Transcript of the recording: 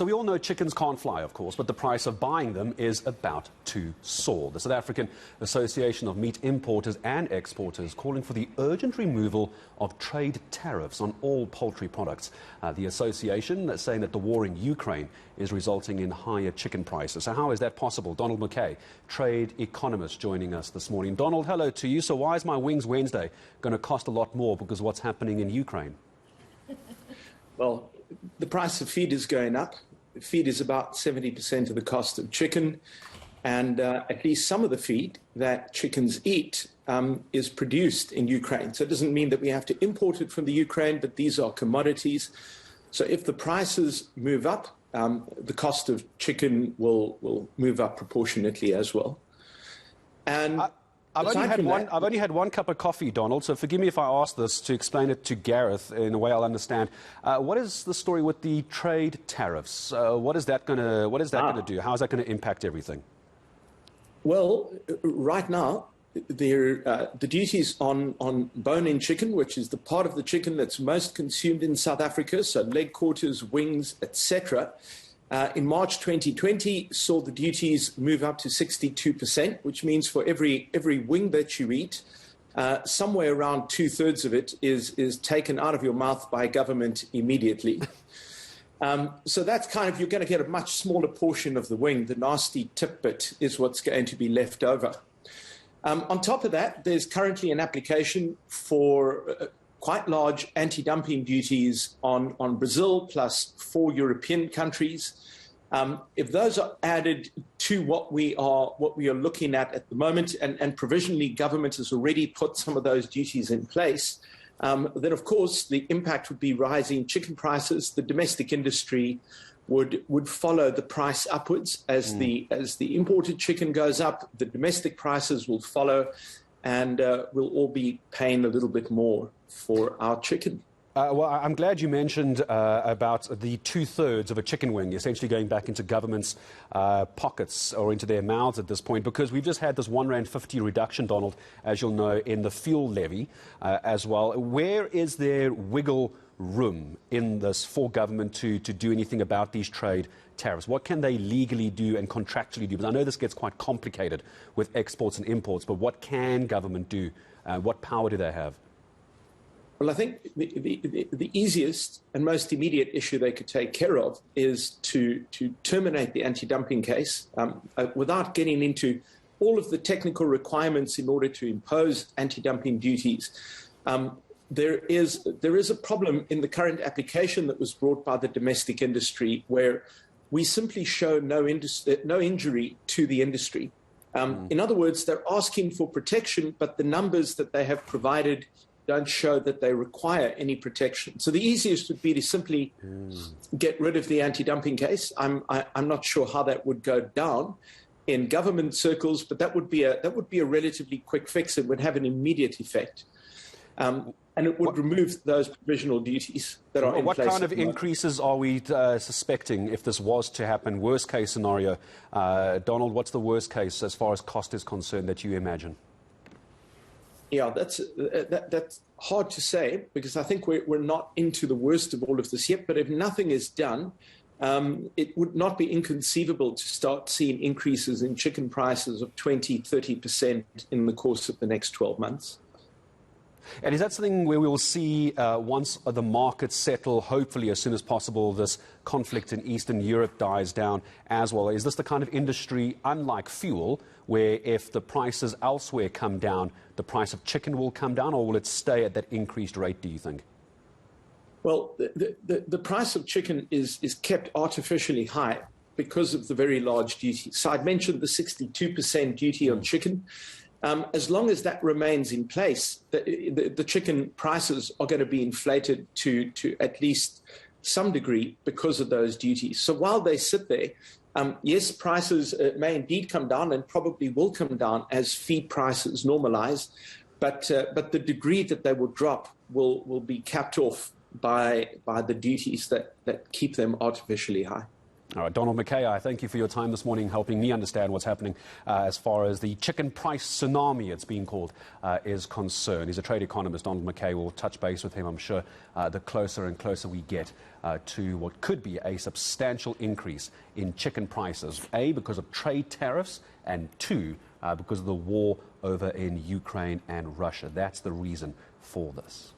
So we all know chickens can't fly, of course, but the price of buying them is about to soar. The South African Association of Meat Importers and Exporters calling for the urgent removal of trade tariffs on all poultry products. The association saying that the war in Ukraine is resulting in higher chicken prices. So how is that possible? Donald McKay, trade economist, joining us this morning. Donald, hello to you. So why is my Wings Wednesday going to cost a lot more because of what's happening in Ukraine? Well, the price of feed is going up. Feed is about 70% of the cost of chicken, and at least some of the feed that chickens eat is produced in Ukraine. So it doesn't mean that we have to import it from the Ukraine, but these are commodities. So if the prices move up, the cost of chicken will move up proportionately as well. And I've only had one cup of coffee, Donald, so forgive me if I ask this to explain it to Gareth in a way I'll understand. What is the story with the trade tariffs? What is that going to do? How is that going to impact everything? Well, right now, the duties on bone-in chicken, which is the part of the chicken that's most consumed in South Africa, so leg quarters, wings, etc., in March 2020, saw the duties move up to 62%, which means for every wing that you eat, somewhere around 2/3 of it is taken out of your mouth by government immediately. So that's kind of, you're going to get a much smaller portion of the wing. The nasty tip bit is what's going to be left over. On top of that, there's currently an application for quite large anti-dumping duties on Brazil plus 4 European countries. If those are added to what we are looking at the moment, and provisionally government has already put some of those duties in place, then of course the impact would be rising chicken prices. The domestic industry would follow the price upwards as the imported chicken goes up. The domestic prices will follow, and we'll all be paying a little bit more for our chicken. Well, I'm glad you mentioned about the 2/3 of a chicken wing essentially going back into government's pockets or into their mouths at this point, because we've just had this R1.50 reduction, Donald, as you'll know, in the fuel levy as well. Where is there wiggle room in this for government to do anything about these trade tariffs? What can they legally do and contractually do? Because I know this gets quite complicated with exports and imports, but what can government do? What power do they have? Well, I think the easiest and most immediate issue they could take care of is to terminate the anti-dumping case without getting into all of the technical requirements in order to impose anti-dumping duties. There is a problem in the current application that was brought by the domestic industry where we simply show no injury to the industry. In other words, they're asking for protection, but the numbers that they have provided don't show that they require any protection. So the easiest would be to simply get rid of the anti-dumping case. I'm not sure how that would go down in government circles, but that would be a relatively quick fix. It would have an immediate effect, and it would remove those provisional duties that are in place. What kind of increases are we suspecting if this was to happen? Worst case scenario, Donald. What's the worst case as far as cost is concerned that you imagine? Yeah, that's hard to say, because I think we're not into the worst of all of this yet. But if nothing is done, it would not be inconceivable to start seeing increases in chicken prices of 20-30% in the course of the next 12 months. And is that something where we will see once the markets settle, hopefully as soon as possible, this conflict in Eastern Europe dies down as well? Is this the kind of industry, unlike fuel, where if the prices elsewhere come down, the price of chicken will come down, or will it stay at that increased rate, do you think? Well, the price of chicken is kept artificially high because of the very large duty. So I'd mentioned the 62% duty on chicken. As long as that remains in place, the chicken prices are going to be inflated to at least some degree because of those duties. So while they sit there, yes, prices may indeed come down and probably will come down as feed prices normalize, but the degree that they will drop will be capped off by the duties that keep them artificially high. All right, Donald McKay, I thank you for your time this morning, helping me understand what's happening as far as the chicken price tsunami, it's being called, is concerned. He's a trade economist. Donald McKay. Will touch base with him, I'm sure, the closer and closer we get to what could be a substantial increase in chicken prices, A, because of trade tariffs, and 2, because of the war over in Ukraine and Russia. That's the reason for this.